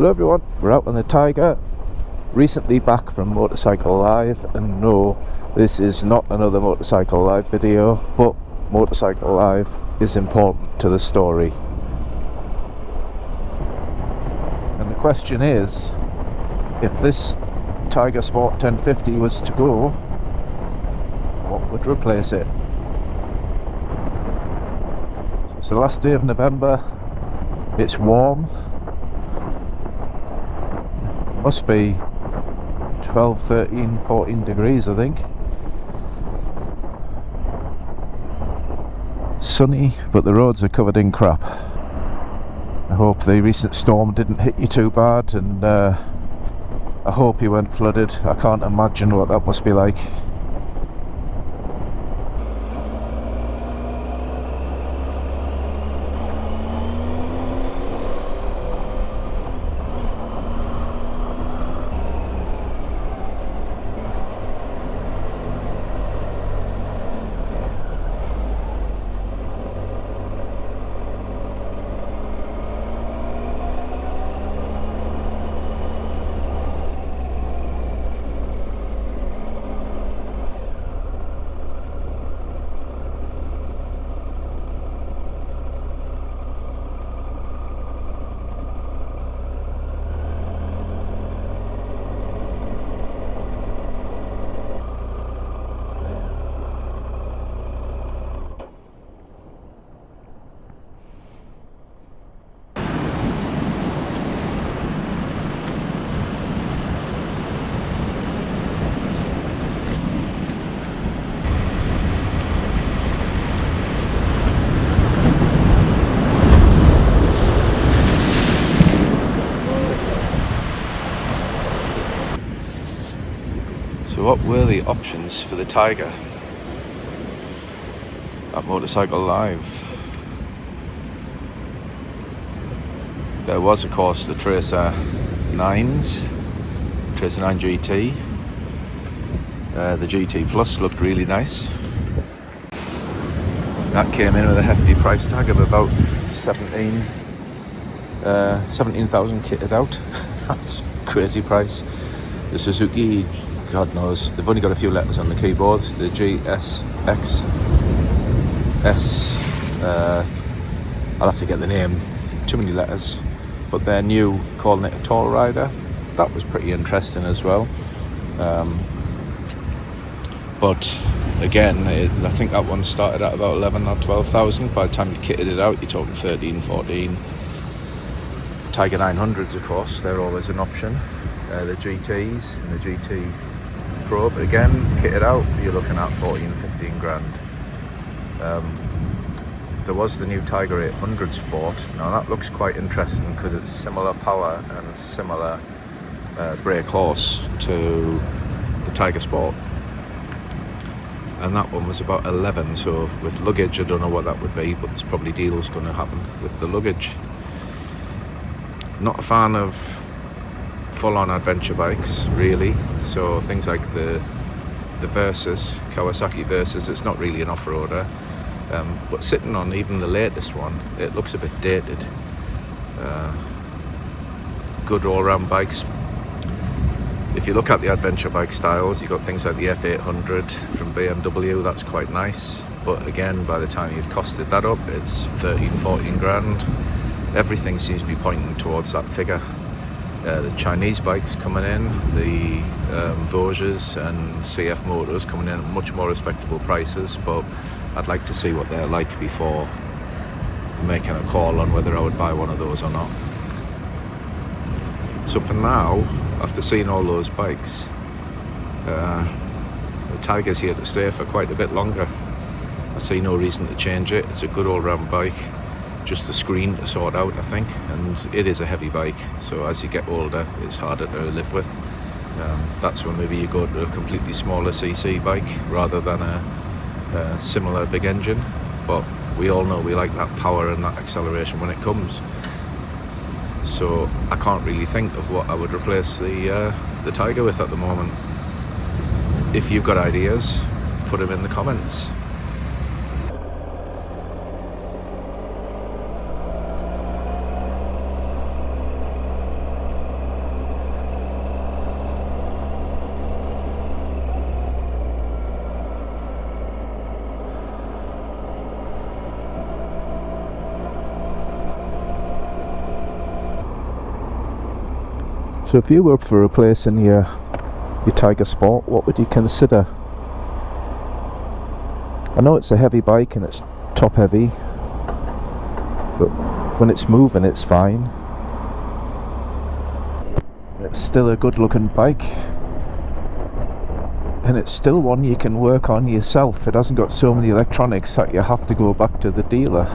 Hello everyone, we're out on the Tiger, recently back from Motorcycle Live, and no, this is not another Motorcycle Live video, but Motorcycle Live is important to the story. And the question is, if this Tiger Sport 1050 was to go, what would replace it? So it's the last day of November, it's warm. Must be 12, 13, 14 degrees, I think. Sunny, but the roads are covered in crap. I hope the recent storm didn't hit you too bad, and I hope you weren't flooded. I can't imagine what that must be like. So what were the options for the Tiger at Motorcycle Live? There was, of course, the Tracer 9s, Tracer 9 GT. The GT Plus looked really nice. That came in with a hefty price tag of about 17,000 kitted out. That's a crazy price. The Suzuki, God knows, they've only got a few letters on the keyboard. The GSX S, I'll have to get the name, too many letters. But they're new, calling it a Tall Rider. That was pretty interesting as well. But again, I think that one started at about 11 or 12,000. By the time you kitted it out, you're talking 13, 14. Tiger 900s, of course, they're always an option. The GTs and the GT Pro, but again, kitted out, you're looking at 14, 15 grand. There was the new Tiger 800 Sport. Now that looks quite interesting because it's similar power and similar brake horse to the Tiger Sport. And that one was about 11, so with luggage, I don't know what that would be, but there's probably deals going to happen with the luggage. Not a fan of full-on adventure bikes, really. So things like the Versys, Kawasaki Versys, it's not really an off-roader. But sitting on even the latest one, it looks a bit dated. Good all-round bikes. If you look at the adventure bike styles, you've got things like the F800 from BMW, that's quite nice. But again, by the time you've costed that up, it's 13, 14 grand. Everything seems to be pointing towards that figure. The Chinese bikes coming in, the Vosges and CF Motors coming in at much more respectable prices, but I'd like to see what they're like before making a call on whether I would buy one of those or not. So for now, after seeing all those bikes, the Tiger's here to stay for quite a bit longer. I see no reason to change it. It's a good all-round bike. Just the screen to sort out, I think, and it is a heavy bike, so as you get older it's harder to live with. That's when maybe you go to a completely smaller CC bike rather than a similar big engine, but we all know we like that power and that acceleration when it comes. So I can't really think of what I would replace the Tiger with at the moment. If you've got ideas, put them in the comments. So if you were up for replacing your Tiger Sport, what would you consider? I know it's a heavy bike and it's top heavy, but when it's moving it's fine. It's still a good looking bike, and it's still one you can work on yourself. It hasn't got so many electronics that you have to go back to the dealer.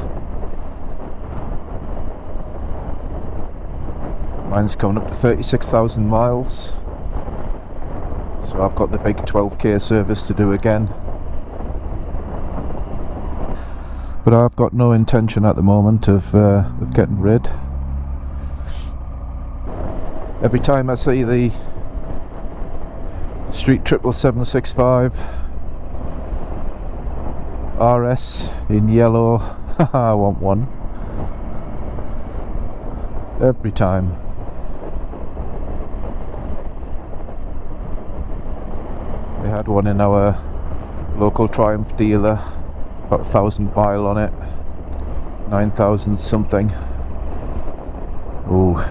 Mine's coming up to 36,000 miles, so I've got the big 12k service to do again. But I've got no intention at the moment of getting rid. Every time I see the Street 77765 RS in yellow, I want one. Every time. We had one in our local Triumph dealer, about 1,000 mile on it, 9,000 something. Ooh.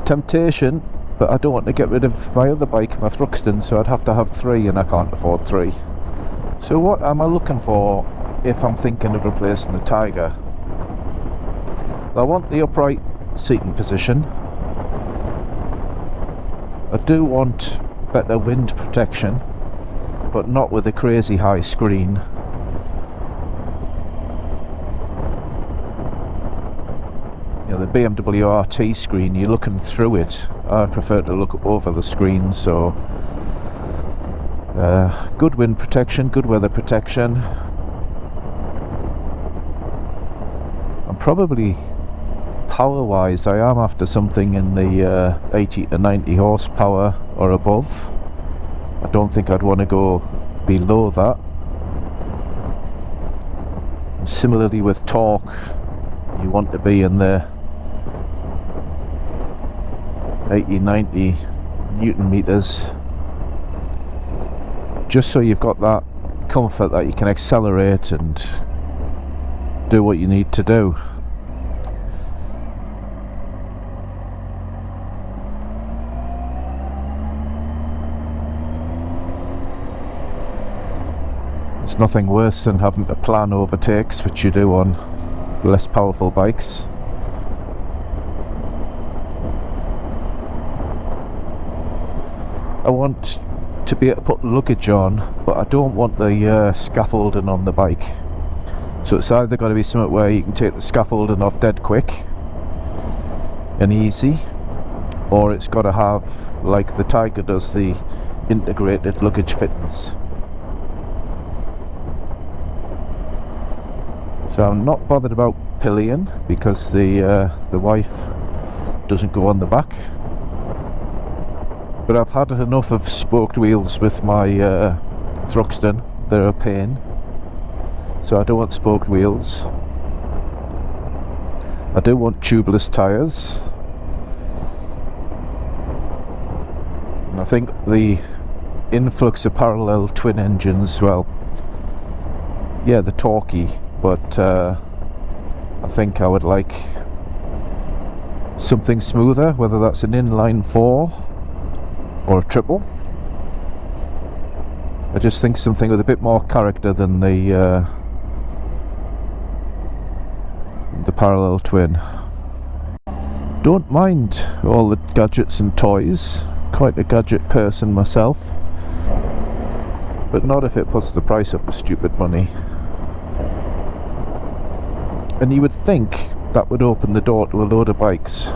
Temptation, but I don't want to get rid of my other bike, my Thruxton, so I'd have to have 3, and I can't afford 3. So what am I looking for if I'm thinking of replacing the Tiger? I want the upright seating position. I do want better wind protection, but not with a crazy high screen. You know, the BMW RT screen, you're looking through it. I prefer to look over the screen, so good wind protection, good weather protection. I'm probably, power wise, I am after something in the 80 to 90 horsepower or above. I don't think I'd want to go below that. And similarly with torque, you want to be in the 80-90 Newton meters, just so you've got that comfort that you can accelerate and do what you need to do. It's nothing worse than having to plan overtakes, which you do on less powerful bikes. I want to be able to put luggage on, but I don't want the scaffolding on the bike. So it's either got to be something where you can take the scaffolding off dead quick and easy, or it's got to have, like the Tiger does, the integrated luggage fittings. So I'm not bothered about pillion, because the wife doesn't go on the back. But I've had enough of spoked wheels with my Thruxton. They're a pain. So I don't want spoked wheels. I do want tubeless tyres. And I think the influx of parallel twin engines, well, yeah, they're torquey, but I think I would like something smoother, whether that's an inline 4 or a triple. I just think something with a bit more character than the parallel twin. Don't mind all the gadgets and toys, quite a gadget person myself, but not if it puts the price up to stupid money. And you would think that would open the door to a load of bikes